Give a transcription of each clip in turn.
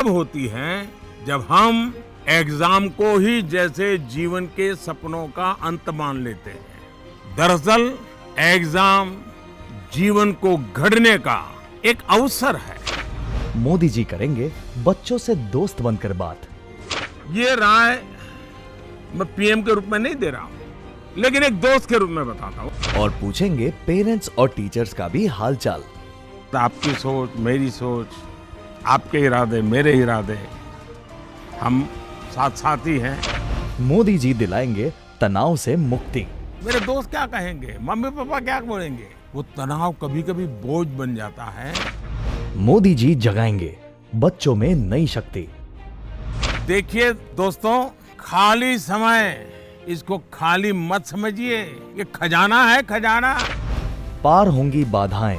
तब होती हैं जब हम एग्जाम को ही जैसे जीवन के सपनों का अंत मान लेते हैं। दरअसल एग्जाम जीवन को गढ़ने का एक अवसर है। मोदी जी करेंगे बच्चों से दोस्त बनकर बात। ये राय मैं पीएम के रूप में नहीं दे रहा हूं, लेकिन एक दोस्त के रूप में बताता हूं। और पूछेंगे पेरेंट्स और टीचर्स का भी हालचाल। आपकी सोच, मेरी सोच, आपके इरादे, मेरे इरादे, हम साथ साथी हैं। मोदी जी दिलाएंगे तनाव से मुक्ति। मेरे दोस्त क्या कहेंगे, मम्मी पापा क्या बोलेंगे, वो तनाव कभी कभी बोझ बन जाता है। मोदी जी जगाएंगे बच्चों में नई शक्ति। देखिए दोस्तों, खाली समय इसको खाली मत समझिए, ये खजाना है, खजाना। पार होंगी बाधाएं,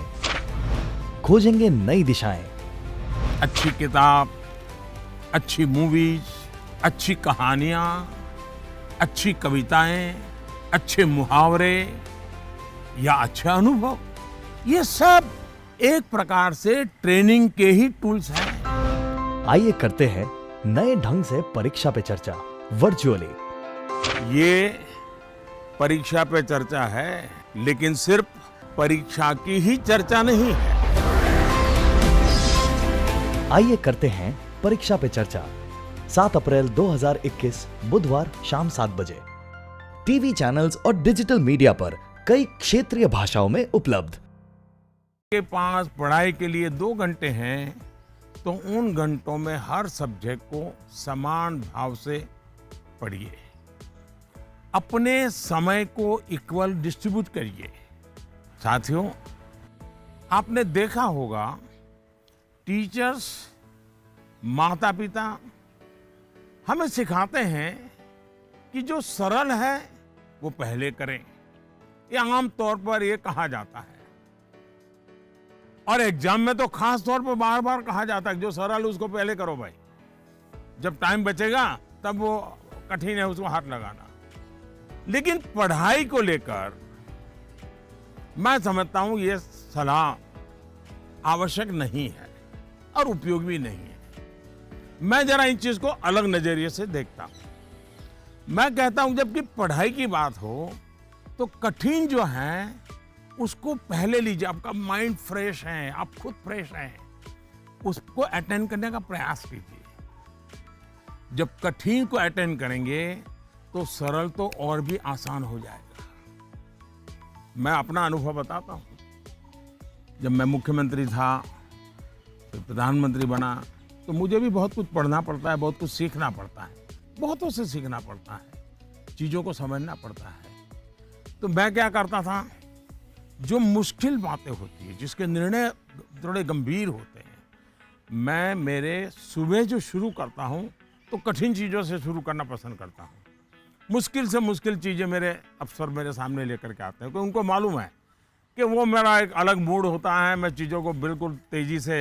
खोजेंगे नई दिशाएं। अच्छी किताब, अच्छी मूवीज, अच्छी कहानियां, अच्छी कविताएं, अच्छे मुहावरे या अच्छे अनुभव, ये सब एक प्रकार से ट्रेनिंग के ही टूल्स हैं। आइए करते हैं नए ढंग से परीक्षा पे चर्चा वर्चुअली। ये परीक्षा पे चर्चा है, लेकिन सिर्फ परीक्षा की ही चर्चा नहीं है। आइए करते हैं परीक्षा पे चर्चा 7 अप्रैल 2021 बुधवार शाम 7 बजे टीवी चैनल्स और डिजिटल मीडिया पर कई क्षेत्रीय भाषाओं में उपलब्ध। के पास पढ़ाई के लिए 2 घंटे हैं, तो उन घंटों में हर सब्जेक्ट को समान भाव से पढ़िए। अपने समय को इक्वल डिस्ट्रीब्यूट करिए। साथियों, आपने देखा होगा टीचर्स, माता पिता हमें सिखाते हैं कि जो सरल है वो पहले करें। ये आम तौर पर ये कहा जाता है, और एग्जाम में तो खास तौर पर बार बार कहा जाता है कि जो सरल उसको पहले करो भाई, जब टाइम बचेगा तब वो कठिन है उसको हाथ लगाना। लेकिन पढ़ाई को लेकर मैं समझता हूं ये सलाह आवश्यक नहीं है और उपयोगी भी नहीं है। मैं जरा इन चीज को अलग नजरिए से देखता हूं। मैं कहता हूं जबकि पढ़ाई की बात हो तो कठिन जो है उसको पहले लीजिए। आपका माइंड फ्रेश है, आप खुद फ्रेश हैं, उसको अटेंड करने का प्रयास कीजिए। जब कठिन को अटेंड करेंगे तो सरल तो और भी आसान हो जाएगा। मैं अपना अनुभव बताता हूं। जब मैं मुख्यमंत्री था, फिर प्रधानमंत्री बना, तो मुझे भी बहुत कुछ पढ़ना पड़ता है, बहुत कुछ सीखना पड़ता है, बहुतों से सीखना पड़ता है, चीजों को समझना पड़ता है। तो मैं क्या करता था, जो मुश्किल बातें होती है, जिसके निर्णय थोड़े गंभीर होते हैं, मैं मेरे सुबह जो शुरू करता हूं तो कठिन चीजों से शुरू करना पसंद करता हूं। मुश्किल से मुश्किल चीजें मेरे अफसर मेरे सामने लेकर के आते हैं, क्योंकि उनको मालूम है कि वो मेरा एक अलग मूड होता है। मैं चीजों को बिल्कुल तेजी से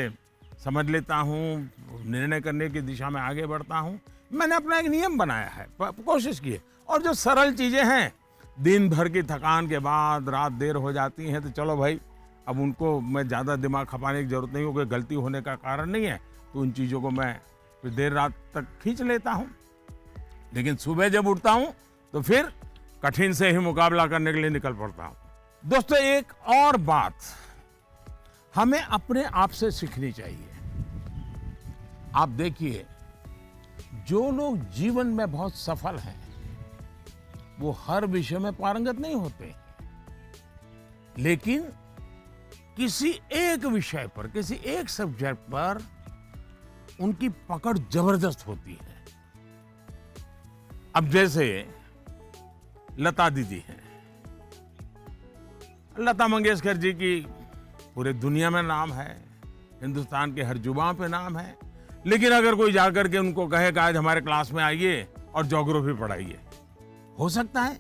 समझ लेता हूं, निर्णय करने की दिशा में आगे बढ़ता हूं। मैंने अपना एक नियम बनाया है, कोशिश की है। और जो सरल चीजें हैं, दिन भर की थकान के बाद रात देर हो जाती है, तो चलो भाई अब उनको मैं ज़्यादा दिमाग खपाने की जरूरत नहीं हो, कोई गलती होने का कारण नहीं है, तो उन चीज़ों को मैं फिर देर रात तक खींच लेता हूँ। लेकिन सुबह जब उठता हूँ तो फिर कठिन से ही मुकाबला करने के लिए निकल पड़ता हूँ। दोस्तों, एक और बात हमें अपने आप से सीखनी चाहिए। आप देखिए, जो लोग जीवन में बहुत सफल हैं वो हर विषय में पारंगत नहीं होते, लेकिन किसी एक विषय पर, किसी एक सब्जेक्ट पर उनकी पकड़ जबरदस्त होती है। अब जैसे लता दीदी हैं, लता मंगेशकर जी की पूरे दुनिया में नाम है, हिंदुस्तान के हर जुबान पे नाम है। लेकिन अगर कोई जाकर के उनको कहे कि आज हमारे क्लास में आइए और ज्योग्राफी पढ़ाइए, हो सकता है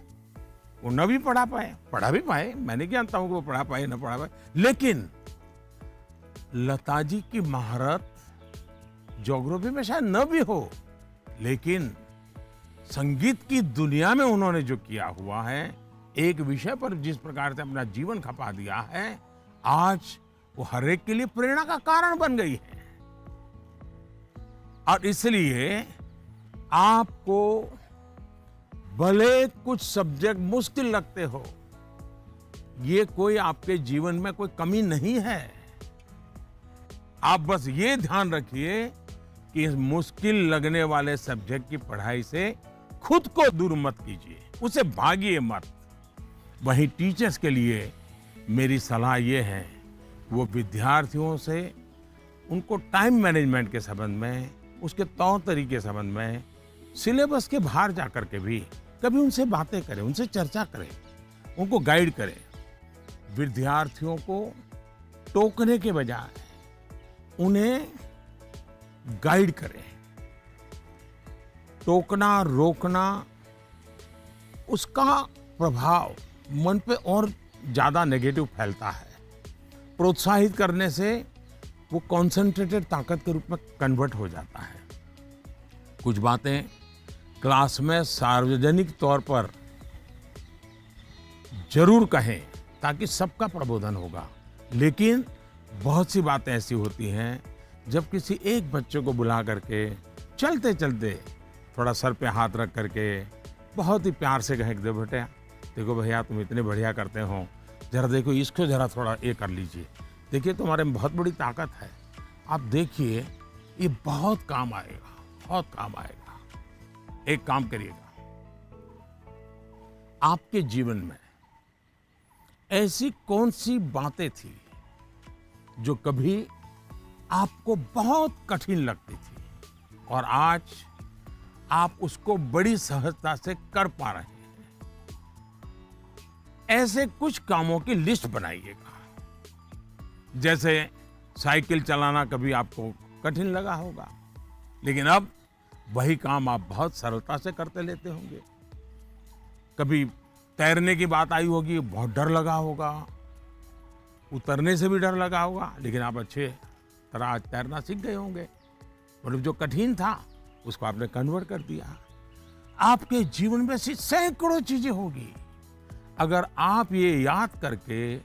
वो न भी पढ़ा भी पाए, मैं नहीं जानता हूं कि वो पढ़ा पाए न पढ़ा पाए, लेकिन लता जी की महारत ज्योग्राफी में शायद न भी हो, लेकिन संगीत की दुनिया में उन्होंने जो किया हुआ है, एक विषय पर जिस प्रकार से अपना जीवन खपा दिया है, आज वो हर एक के लिए प्रेरणा का कारण बन गई है। और इसलिए आपको भले कुछ सब्जेक्ट मुश्किल लगते हो, ये कोई आपके जीवन में कोई कमी नहीं है। आप बस ये ध्यान रखिए कि इस मुश्किल लगने वाले सब्जेक्ट की पढ़ाई से खुद को दूर मत कीजिए, उसे भागिए मत। वहीं टीचर्स के लिए मेरी सलाह ये है, वो विद्यार्थियों से उनको टाइम मैनेजमेंट के संबंध में, उसके तौर तरीके के संबंध में, सिलेबस के बाहर जाकर के भी कभी उनसे बातें करें, उनसे चर्चा करें, उनको गाइड करें। विद्यार्थियों को टोकने के बजाय उन्हें गाइड करें। टोकना, रोकना, उसका प्रभाव मन पे और ज्यादा नेगेटिव फैलता है। प्रोत्साहित करने से वो कॉन्सेंट्रेटेड ताकत के रूप में कन्वर्ट हो जाता है। कुछ बातें क्लास में सार्वजनिक तौर पर जरूर कहें ताकि सबका प्रबोधन होगा, लेकिन बहुत सी बातें ऐसी होती हैं जब किसी एक बच्चे को बुला करके चलते चलते थोड़ा सर पे हाथ रख करके बहुत ही प्यार से कहें, दे बेटे देखो भैया तुम इतने बढ़िया करते हो, जरा देखो इसको जरा थोड़ा ये कर लीजिए, देखिए तुम्हारे में बहुत बड़ी ताकत है, आप देखिए ये बहुत काम आएगा, बहुत काम आएगा। एक काम करिएगा, आपके जीवन में ऐसी कौन सी बातें थी जो कभी आपको बहुत कठिन लगती थी और आज आप उसको बड़ी सहजता से कर पा रहे हैं। ऐसे कुछ कामों की लिस्ट बनाइएगा। जैसे साइकिल चलाना कभी आपको कठिन लगा होगा, लेकिन अब वही काम आप बहुत सरलता से करते लेते होंगे। कभी तैरने की बात आई होगी, बहुत डर लगा होगा, उतरने से भी डर लगा होगा, लेकिन आप अच्छे तरह आज तैरना सीख गए होंगे। मतलब जो कठिन था उसको आपने कन्वर्ट कर दिया। आपके जीवन में ऐसी सैकड़ों चीजें होगी, अगर आप ये याद करके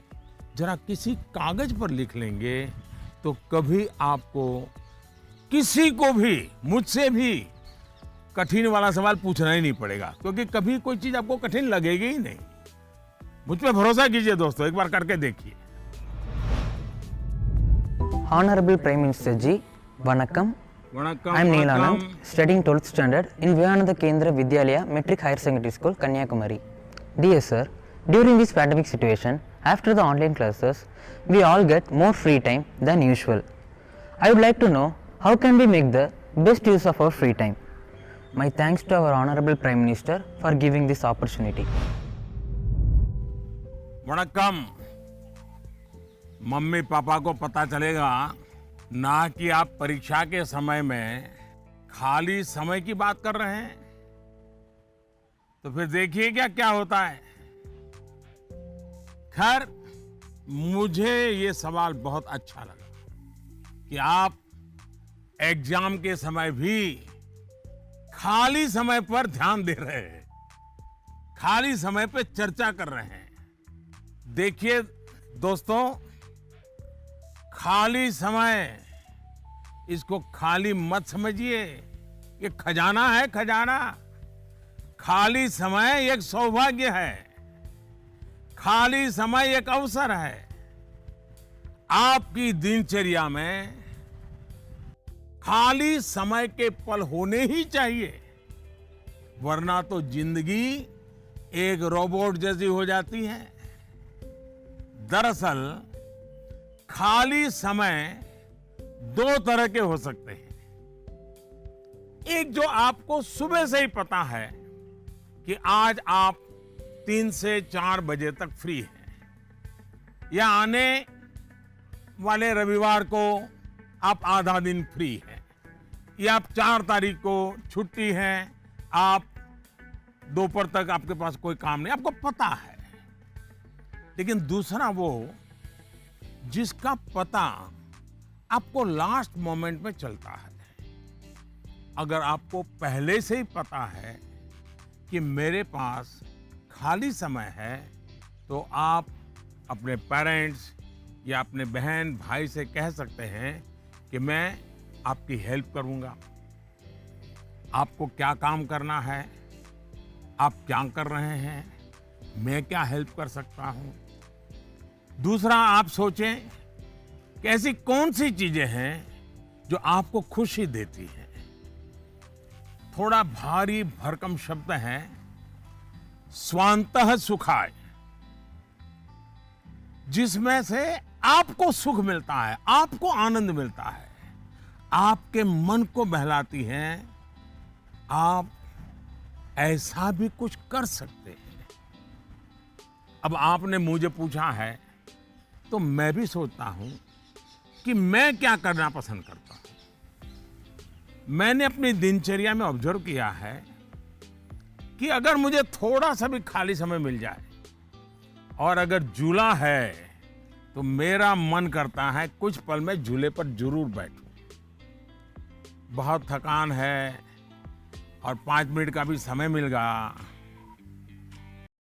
जरा किसी कागज पर लिख लेंगे तो कभी आपको किसी को भी, मुझसे भी कठिन वाला सवाल पूछना ही नहीं पड़ेगा, क्योंकि कभी कोई चीज आपको कठिन लगेगी ही नहीं। मुझ पे भरोसा कीजिए दोस्तों, एक बार करके देखिए। Honorable Prime Minister Ji, Vanakkam. Vanakkam. I am Neil Anand, studying 12th standard in Vivekananda Kendra Vidyalaya Metric Higher Secondary School, Kanyakumari. Dear sir, during this pandemic situation, after the online classes, we all get more free time than usual. I would like to know how can we make the best use of our free time. My thanks to our Honorable Prime Minister for giving this opportunity. Vanakkam. Mummy papa को पता चलेगा ना कि आप परीक्षा के समय में खाली समय की बात कर रहे हैं, तो फिर देखिए क्या क्या होता है। खैर, मुझे ये सवाल बहुत अच्छा लगा कि आप एग्जाम के समय भी खाली समय पर ध्यान दे रहे हैं, खाली समय पर चर्चा कर रहे हैं। देखिए दोस्तों, खाली समय, इसको खाली मत समझिए, ये खजाना है, खजाना। खाली समय एक सौभाग्य है, खाली समय एक अवसर है। आपकी दिनचर्या में खाली समय के पल होने ही चाहिए, वरना तो जिंदगी एक रोबोट जैसी हो जाती है। दरअसल खाली समय दो तरह के हो सकते हैं। एक जो आपको सुबह से ही पता है कि आज आप 3 से 4 बजे तक फ्री हैं, या आने वाले रविवार को आप आधा दिन फ्री हैं, या आप 4 तारीख को छुट्टी है, आप दोपहर तक आपके पास कोई काम नहीं, आपको पता है। लेकिन दूसरा वो जिसका पता आपको लास्ट मोमेंट में चलता है। अगर आपको पहले से ही पता है कि मेरे पास खाली समय है, तो आप अपने पेरेंट्स या अपने बहन भाई से कह सकते हैं कि मैं आपकी हेल्प करूंगा, आपको क्या काम करना है, आप क्या कर रहे हैं, मैं क्या हेल्प कर सकता हूं। दूसरा, आप सोचें कि ऐसी कौन सी चीजें हैं जो आपको खुशी देती हैं। थोड़ा भारी भरकम शब्द है स्वांतः सुखाय, जिसमें से आपको सुख मिलता है, आपको आनंद मिलता है, आपके मन को बहलाती हैं, आप ऐसा भी कुछ कर सकते हैं। अब आपने मुझे पूछा है तो मैं भी सोचता हूं कि मैं क्या करना पसंद करता हूं। मैंने अपनी दिनचर्या में ऑब्जर्व किया है कि अगर मुझे थोड़ा सा भी खाली समय मिल जाए और अगर झूला है तो मेरा मन करता है कुछ पल में झूले पर जरूर बैठूं। बहुत थकान है और 5 मिनट का भी समय मिल गया